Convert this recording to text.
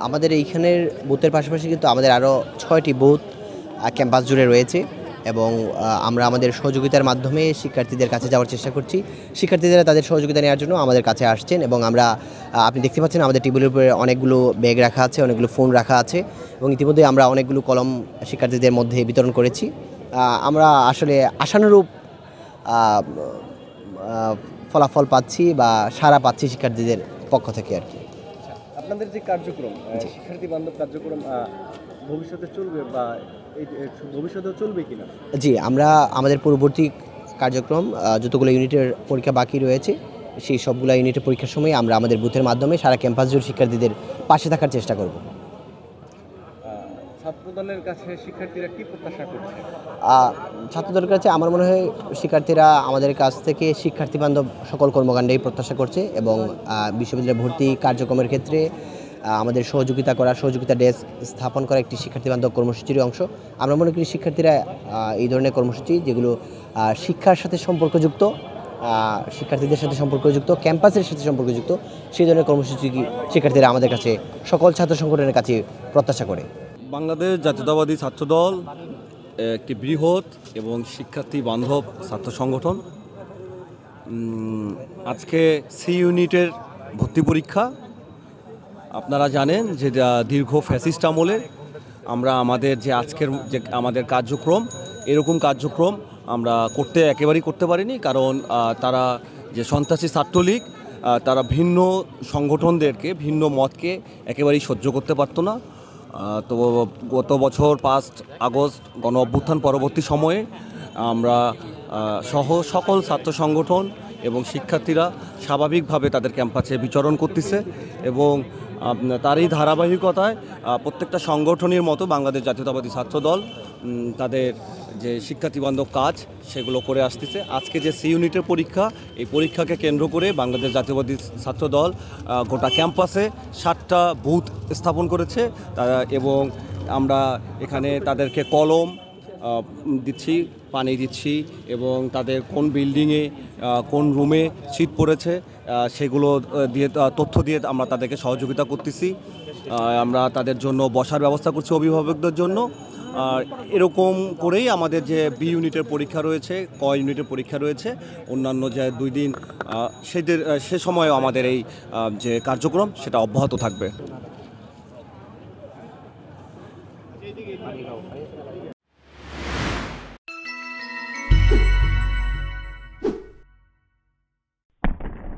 আমাদের এইখানের বুথের পাশাপাশি কিন্তু আমাদের আরও ৬টি বুথ ক্যাম্পাস জুড়ে রয়েছে এবং আমরা আমাদের সহযোগিতার মাধ্যমে শিক্ষার্থীদের কাছে যাওয়ার চেষ্টা করছি। শিক্ষার্থীরা তাদের সহযোগিতা নেওয়ার জন্য আমাদের কাছে আসছেন এবং আমরা আপনি দেখতে পাচ্ছেন আমাদের টেবিলের উপরে অনেকগুলো ব্যাগ রাখা আছে, অনেকগুলো ফোন রাখা আছে এবং ইতিমধ্যে আমরা অনেকগুলো কলম শিক্ষার্থীদের মধ্যে বিতরণ করেছি। আমরা আসলে আশানুরূপ আ আ ফলাফল পাচ্ছি বা সাড়া পাচ্ছি শিক্ষার্থীদের পক্ষ থেকে আরকি। আপনাদের যে কার্যক্রম শিক্ষার্থী বান্ধব কার্যক্রম ভবিষ্যতে চলবে বা ভবিষ্যতেও চলবে কিনা? জি, আমরা আমাদের পরবর্তী কার্যক্রম যতগুলো ইউনিটের পরীক্ষা বাকি রয়েছে সেই সবগুলো ইউনিটের পরীক্ষার সময় আমরা আমাদের বুথের মাধ্যমে সারা ক্যাম্পাস জুড়ে শিক্ষার্থীদের পাশে থাকার চেষ্টা করব। ছাত্রদলের কাছে শিক্ষার্থীরা কি প্রত্যাশা করছে? ছাত্রদলের কাছে আমার মনে হয় শিক্ষার্থীরা আমাদের কাছ থেকে শিক্ষার্থী বান্ধব সকল কর্মকাণ্ডেই প্রত্যাশা করছে এবং বিশ্ববিদ্যালয়ে ভর্তি কার্যক্রমের ক্ষেত্রে আমাদের সহযোগিতা ডেস্ক স্থাপন করা একটি শিক্ষার্থী বান্ধব কর্মসূচির অংশ। আমরা মনে করি শিক্ষার্থীরা এই ধরনের কর্মসূচি যেগুলো শিক্ষার সাথে সম্পর্কযুক্ত, শিক্ষার্থীদের সাথে সম্পর্কযুক্ত, ক্যাম্পাসের সাথে সম্পর্কযুক্ত সেই ধরনের কর্মসূচি শিক্ষার্থীরা আমাদের কাছে সকল ছাত্র সংগঠনের কাছে প্রত্যাশা করে। বাংলাদেশ জাতীয়তাবাদী ছাত্রদল একটি বৃহৎ এবং শিক্ষার্থী বান্ধব ছাত্র সংগঠন। আজকে সি ইউনিটের ভর্তি পরীক্ষা। আপনারা জানেন যে দীর্ঘ ফ্যাসিস্ট আমলে আমরা আমাদের যে আজকের যে আমাদের কার্যক্রম, এরকম কার্যক্রম আমরা একেবারেই করতে পারিনি, কারণ তারা যে সন্ত্রাসী ছাত্রলীগ তারা ভিন্ন সংগঠনদেরকে, ভিন্ন মতকে একেবারেই সহ্য করতে পারতো না। তো গত বছর 5 আগস্ট গণ অভ্যুত্থান পরবর্তী সময়ে আমরা সকল ছাত্র সংগঠন এবং শিক্ষার্থীরা স্বাভাবিকভাবে তাদের ক্যাম্পাসে বিচরণ করতেছে এবং তারই ধারাবাহিকতায় প্রত্যেকটা সংগঠনের মতো বাংলাদেশ জাতীয়তাবাদী ছাত্রদল তাদের যে শিক্ষার্থীবান্ধব কাজ সেগুলো করে আসতেছে। আজকে যে সি ইউনিটের পরীক্ষা, এই পরীক্ষাকে কেন্দ্র করে বাংলাদেশ জাতীয়তাবাদী ছাত্রদল গোটা ক্যাম্পাসে 7টা বুথ স্থাপন করেছে এবং আমরা এখানে তাদেরকে কলম দিচ্ছি, পানি দিচ্ছি এবং তাদের কোন বিল্ডিংয়ে কোন রুমে সিট পড়েছে সেগুলো দিয়ে তথ্য দিয়ে আমরা তাদেরকে সহযোগিতা করতেছি। আমরা তাদের জন্য বসার ব্যবস্থা করছি অভিভাবকদের জন্য। আর এরকম করেই আমাদের যে বি ইউনিটের পরীক্ষা রয়েছে, ক ইউনিটের পরীক্ষা রয়েছে, অন্যান্য যে 2 দিন সে সময়ও আমাদের এই যে কার্যক্রম সেটা অব্যাহত থাকবে।